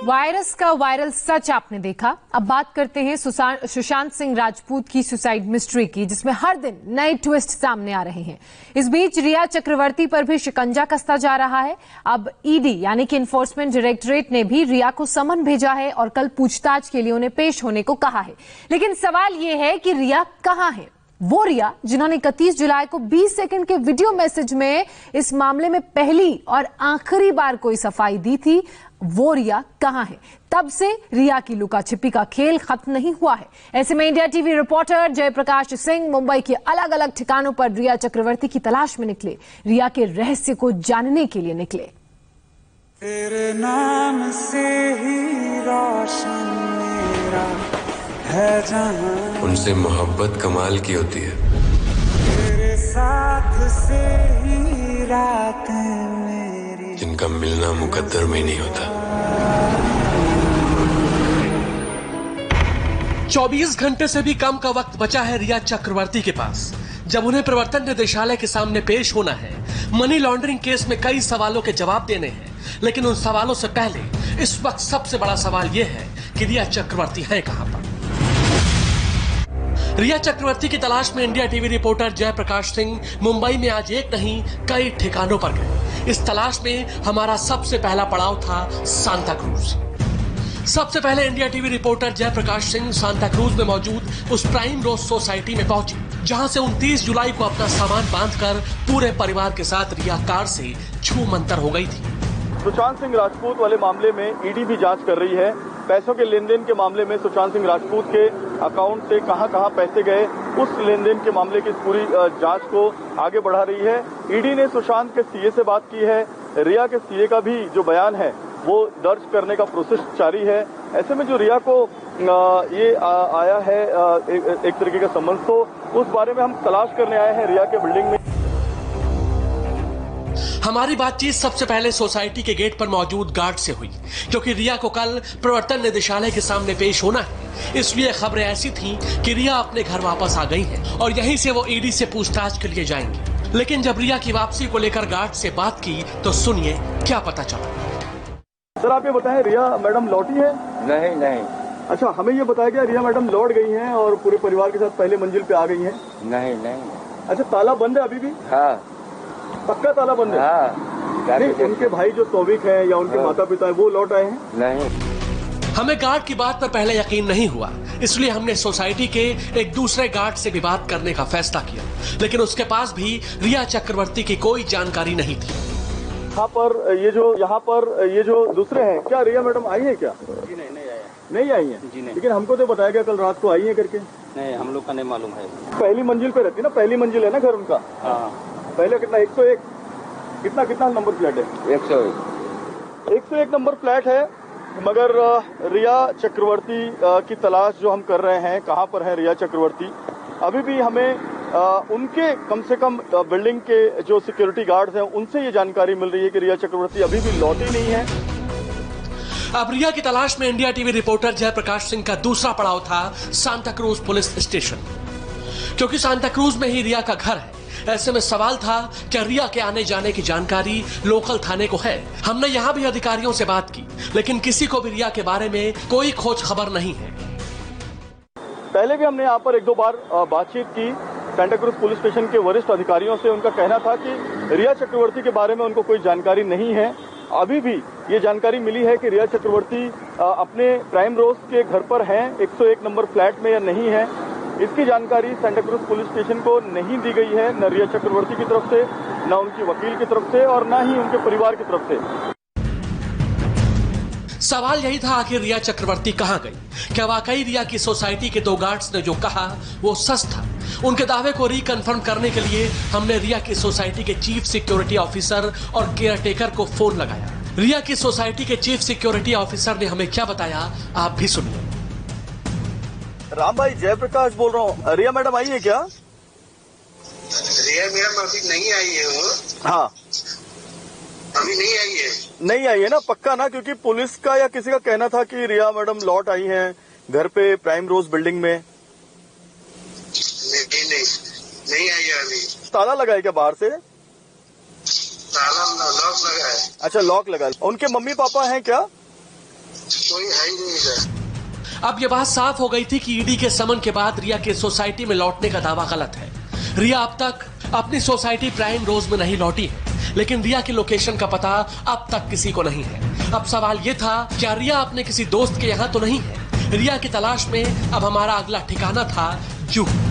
Virus का viral सच आपने देखा। अब बात करते हैं सुशांत सिंह राजपूत की सुसाइड मिस्ट्री की, जिसमें हर दिन नए ट्विस्ट सामने आ रहे हैं। इस बीच रिया चक्रवर्ती पर भी शिकंजा कसता जा रहा है। अब ईडी यानी कि इन्फोर्समेंट डायरेक्टरेट ने भी रिया को समन भेजा है और कल पूछताछ के लिए उन्हें पेश होने को कहा है। लेकिन सवाल यह है कि रिया कहां है? वो रिया जिन्होंने 31 जुलाई को 20 सेकंड के वीडियो मैसेज में इस मामले में पहली और आखिरी बार कोई सफाई दी थी, वो रिया कहां है? तब से रिया की लुका छिपी का खेल खत्म नहीं हुआ है। ऐसे में India TV reporter Jayprakash Singh Mumbai के अलग अलग ठिकानों पर रिया चक्रवर्ती की तलाश में निकले, रिया के रहस्य को जानने के लिए निकले। तेरे नाम से ही रोशन मेरा है जहां, उनसे मोहब्बत कमाल की होती है। तेरे साथ से ही रातें मेरी, जिनका मिलना मुकद्दर में नहीं होता। 24 घंटे से भी कम का वक्त बचा है रिया चक्रवर्ती के पास, जब उन्हें प्रवर्तन निदेशालय के सामने पेश होना है। मनी लॉन्ड्रिंग केस में कई सवालों के जवाब देने हैं, लेकिन उन सवालों से पहले इस वक्त सबसे बड़ा सवाल यह है कि रिया चक्रवर्ती है कहां पर। रिया चक्रवर्ती की तलाश में India TV reporter Jayprakash Singh Mumbai में आज एक नहीं कई ठिकानों पर गए। इस तलाश में हमारा सबसे पहला पड़ाव था सांता क्रूज। सबसे पहले India TV reporter Jayprakash Singh Santa Cruz में मौजूद उस प्राइम रोज सोसाइटी में पहुंचे, जहां से 29 जुलाई को अपना सामान बांधकर पूरे परिवार के साथ रिया कार से छूमंतर हो गई थी। सुशांत सिंह राजपूत वाले मामले में ईडी भी जांच कर रही है। पैसों के लेन देन के मामले में सुशांत सिंह राजपूत के अकाउंट से कहां पैसे गए, उस लेन देन के मामले की पूरी जांच को आगे बढ़ा रही है। ईडी ने सुशांत के सीए से बात की है। रिया के सीए का भी जो बयान है वो दर्ज करने का प्रोसेस जारी है। ऐसे में जो रिया को ये आया है एक तरीके का समन्स, तो उस बारे में हम तलाश करने आए हैं रिया के बिल्डिंग में। हमारी बातचीत सबसे पहले सोसाइटी के गेट पर मौजूद गार्ड से हुई, क्योंकि रिया को कल प्रवर्तन निदेशालय के सामने पेश होना है। इसलिए खबरें ऐसी थीं कि रिया अपने घर वापस आ गई हैं और यहीं से वो ईडी से पूछताछ के लिए जाएंगी। लेकिन जब रिया की वापसी को लेकर गार्ड से बात की तो सुनिए क्या पता चला। सर आप ये बताएं, रिया मैडम लौटी है? नहीं। अच्छा, हमें ये बताया गया रिया मैडम लौट गई हैं और पूरे परिवार के साथ पहले मंजिल पे आ गई हैं। नहीं। अच्छा, ताला बंद है अभी भी? हाँ। पक्का ताला बंद है? हाँ। नहीं, उनके भाई जो सौविक है या उनके माता पिता है वो लौट आए हैं? नहीं। हमें गार्ड की बात पर पहले यकीन नहीं हुआ, इसलिए हमने सोसाइटी के एक दूसरे गार्ड से भी बात करने का फैसला किया, लेकिन उसके पास भी रिया चक्रवर्ती की कोई जानकारी नहीं थी। यहाँ पर ये जो दूसरे हैं, क्या रिया मैडम आई है क्या? जी नहीं आई है जी नहीं। लेकिन हमको तो बताया गया कल रात को आई है करके। नहीं, हम लोग का नहीं मालूम है। पहली मंजिल पे रहती ना, पहली मंजिल है ना घर उनका। हाँ। पहले कितना 101 कितना नंबर फ्लैट है? 101 नंबर फ्लैट है। मगर रिया चक्रवर्ती की तलाश जो हम कर रहे हैं, कहाँ पर है रिया चक्रवर्ती, अभी भी हमें उनके कम से कम बिल्डिंग के जो सिक्योरिटी गार्ड्स हैं उनसे ये जानकारी मिल रही है कि रिया चक्रवर्ती अभी भी लौटी नहीं है। अब रिया की तलाश में India TV reporter Jayprakash Singh का दूसरा पड़ाव था सांता क्रूज पुलिस स्टेशन, क्योंकि सांता क्रूज में ही रिया का घर है। ऐसे में सवाल था क्या रिया के आने जाने की जानकारी लोकल थाने को है। हमने यहाँ भी अधिकारियों से बात की, लेकिन किसी को भी रिया के बारे में कोई खोज खबर नहीं है। पहले भी हमने यहाँ पर एक दो बार बातचीत की सांता क्रूज पुलिस स्टेशन के वरिष्ठ अधिकारियों से। उनका कहना था कि रिया चक्रवर्ती के बारे में उनको कोई जानकारी नहीं है। अभी भी ये जानकारी मिली है कि रिया चक्रवर्ती अपने प्राइम रोज के घर पर हैं, 101 नंबर फ्लैट में या नहीं है। इसकी जानकारी सांता क्रूज पुलिस स्टेशन को नहीं दी गई है, न रिया चक्रवर्ती की तरफ से, न उनकी वकील की तरफ से और न ही उनके परिवार की तरफ से। सवाल यही था आखिर रिया चक्रवर्ती कहां गई। क्या वाकई रिया की सोसाइटी के दो गार्ड्स ने जो कहा वो सच था? उनके दावे को रिकन्फर्म करने के लिए हमने रिया की सोसाइटी के चीफ सिक्योरिटी ऑफिसर और केयरटेकर को फोन लगाया। रिया की सोसाइटी के चीफ सिक्योरिटी ऑफिसर ने हमें क्या बताया, आप भी सुनिए। राम भाई, जयप्रकाश बोल रहा हूँ। रिया मैडम आई है क्या? रिया मैडम अभी नहीं आई है वो। हाँ, अभी नहीं आई है। नहीं आई है ना? पक्का ना? क्योंकि पुलिस का या किसी का कहना था कि रिया मैडम लौट आई हैं घर पे प्राइम रोज बिल्डिंग में। नहीं आई है अभी। ताला लगा है क्या बाहर से? ताला लॉक लगा है। अच्छा, लॉक लगा है। उनके मम्मी पापा हैं क्या? कोई है ही नहीं इधर। अब ये बात साफ हो गई थी कि ईडी के समन के बाद रिया के सोसाइटी में लौटने का दावा गलत है। रिया अब तक अपनी सोसाइटी प्राइम रोज में नहीं लौटी है, लेकिन रिया की लोकेशन का पता अब तक किसी को नहीं है। अब सवाल ये था, क्या रिया अपने किसी दोस्त के यहाँ तो नहीं है? रिया की तलाश में अब हमारा अगला ठिकाना था जुहू।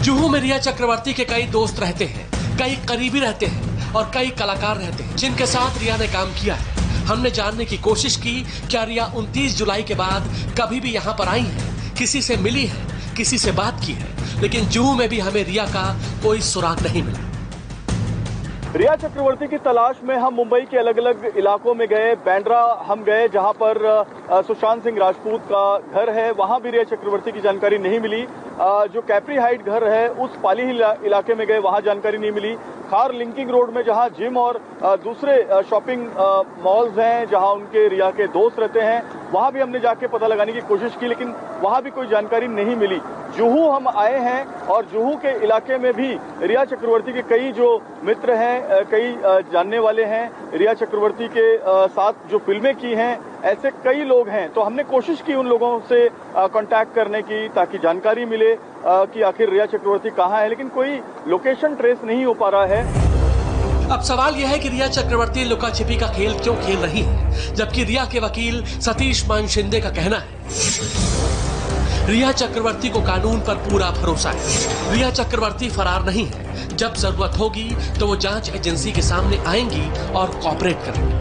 जुहू में रिया चक्रवर्ती के कई दोस्त रहते हैं, कई करीबी रहते हैं और कई कलाकार रहते हैं जिनके साथ रिया ने काम किया है। हमने जानने की कोशिश की क्या रिया 29 जुलाई के बाद कभी भी यहाँ पर आई है, किसी से मिली है, किसी से बात की है, लेकिन जुहू में भी हमें रिया का कोई सुराग नहीं मिला। रिया चक्रवर्ती की तलाश में हम मुंबई के अलग अलग इलाकों में गए। बैंड्रा हम गए जहां पर सुशांत सिंह राजपूत का घर है, वहां भी रिया चक्रवर्ती की जानकारी नहीं मिली। जो कैप्री हाइट घर है उस पाली इलाके में गए, वहां जानकारी नहीं मिली। खार लिंकिंग रोड में जहां जिम और दूसरे शॉपिंग मॉल्स हैं, जहां उनके रिया के दोस्त रहते हैं, वहां भी हमने जाके पता लगाने की कोशिश की, लेकिन वहां भी कोई जानकारी नहीं मिली। जुहू हम आए हैं और जुहू के इलाके में भी रिया चक्रवर्ती के कई जो मित्र हैं, कई जानने वाले हैं, रिया चक्रवर्ती के साथ जो फिल्में की हैं, ऐसे कई लोग हैं। तो हमने कोशिश की उन लोगों से कांटेक्ट करने की ताकि जानकारी मिले कि आखिर रिया चक्रवर्ती कहाँ है, लेकिन कोई लोकेशन ट्रेस नहीं हो पा रहा है। अब सवाल यह है कि रिया चक्रवर्ती लुका छिपी का खेल क्यों खेल रही है, जबकि रिया के वकील सतीश मान शिंदे का कहना है रिया चक्रवर्ती को कानून पर पूरा भरोसा है। रिया चक्रवर्ती फरार नहीं है, जब जरूरत होगी तो वो जांच एजेंसी के सामने आएंगी और कोऑपरेट करेंगी।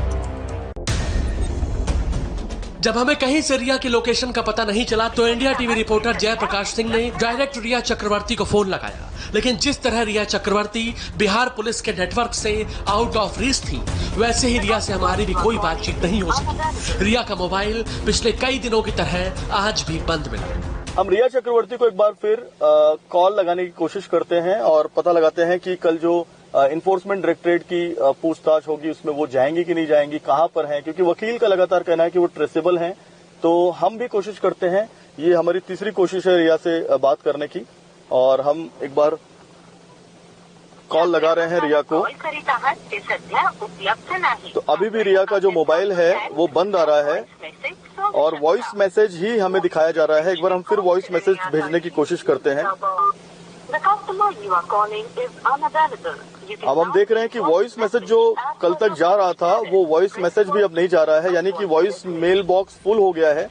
जब हमें कहीं से रिया की लोकेशन का पता नहीं चला तो India TV reporter Jayprakash Singh ने डायरेक्ट रिया चक्रवर्ती को फोन लगाया, लेकिन जिस तरह रिया चक्रवर्ती बिहार पुलिस के नेटवर्क से आउट ऑफ रीच थी, वैसे ही रिया से हमारी भी कोई बातचीत नहीं हो सकी। रिया का मोबाइल पिछले कई दिनों की तरह आज भी बंद मिला। हम रिया चक्रवर्ती को एक बार फिर कॉल लगाने की कोशिश करते हैं और पता लगाते हैं कि कल जो इन्फोर्समेंट डायरेक्टरेट की पूछताछ होगी उसमें वो जाएंगी कि नहीं जाएंगी, कहां पर हैं, क्योंकि वकील का लगातार कहना है कि वो ट्रेसेबल हैं। तो हम भी कोशिश करते हैं, ये हमारी तीसरी कोशिश है रिया से बात करने की, और हम एक बार कॉल लगा रहे हैं रिया को। तो अभी भी रिया का जो मोबाइल है वो बंद आ रहा है और वॉइस मैसेज ही हमें दिखाया जा रहा है। एक बार हम फिर वॉइस मैसेज भेजने की कोशिश करते हैं। अब हम देख रहे हैं कि वॉइस मैसेज जो कल तक जा रहा था वो वॉइस मैसेज भी अब नहीं जा रहा है, यानी कि वॉइस मेल बॉक्स फुल हो गया है।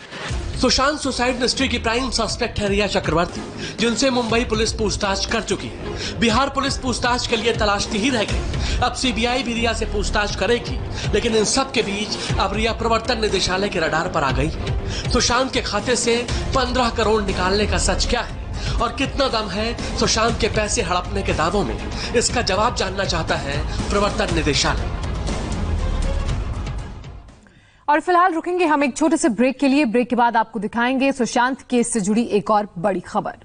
सुशांत सुसाइड मिस्ट्री की प्राइम सस्पेक्ट है रिया चक्रवर्ती, जिनसे मुंबई पुलिस पूछताछ कर चुकी है। बिहार पुलिस पूछताछ के लिए तलाशती ही रह गई। अब सीबीआई भी रिया से पूछताछ करेगी, लेकिन इन सब के बीच अब रिया प्रवर्तन निदेशालय के रडार पर आ गई है। सुशांत के खाते से 15 करोड़ निकालने का सच क्या है और कितना दम है सुशांत के पैसे हड़पने के दावों में, इसका जवाब जानना चाहता है प्रवर्तन निदेशालय। और फिलहाल रुकेंगे हम एक छोटे से ब्रेक के लिए। ब्रेक के बाद आपको दिखाएंगे सुशांत केस से जुड़ी एक और बड़ी खबर।